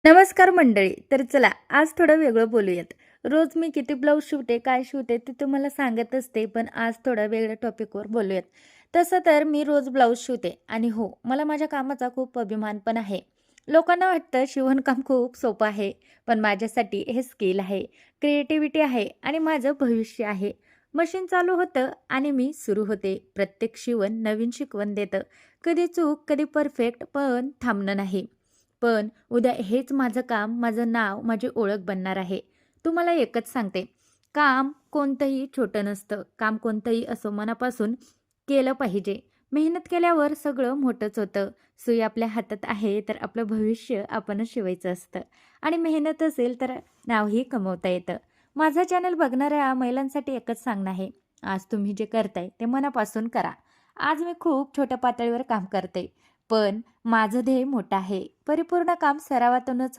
नमस्कार मंडळी. तर चला आज थोडं वेगळं बोलूयात. रोज मी किती ब्लाऊज शिवते, काय शिवते ते तुम्हाला सांगत असते, पण आज थोडं वेगळ्या टॉपिकवर बोलूयात. तसं तर मी रोज ब्लाऊज शिवते आणि हो, मला माझ्या कामाचा खूप अभिमान पण आहे. लोकांना वाटतं शिवणकाम खूप सोपं आहे, पण माझ्यासाठी हे स्किल आहे, क्रिएटिव्हिटी आहे आणि माझं भविष्य आहे. मशीन चालू होतं आणि मी सुरू होते. प्रत्येक शिवण नवीन शिकवण देतं. कधी चूक, कधी परफेक्ट, पण थांबणं नाही. पण उद्या हेच माझं काम, माझं नाव, माझी ओळख बनणार आहे. तुम्हाला एकच सांगते, काम कोणतंही छोटं नसतं. काम कोणतंही असो मनापासून केलं पाहिजे. मेहनत केल्यावर सगळं मोठंच होतं. सुई आपल्या हातात आहे तर आपलं भविष्य आपणच शिवायचं असतं आणि मेहनत असेल तर नावही कमवता येतं. माझा चॅनल बघणाऱ्या महिलांसाठी एकच सांगणं आहे, आज तुम्ही जे करताय ते मनापासून करा. आज मी खूप छोट्या पातळीवर काम करते, पण माझं ध्येय मोठं आहे. परिपूर्ण काम सरावातूनच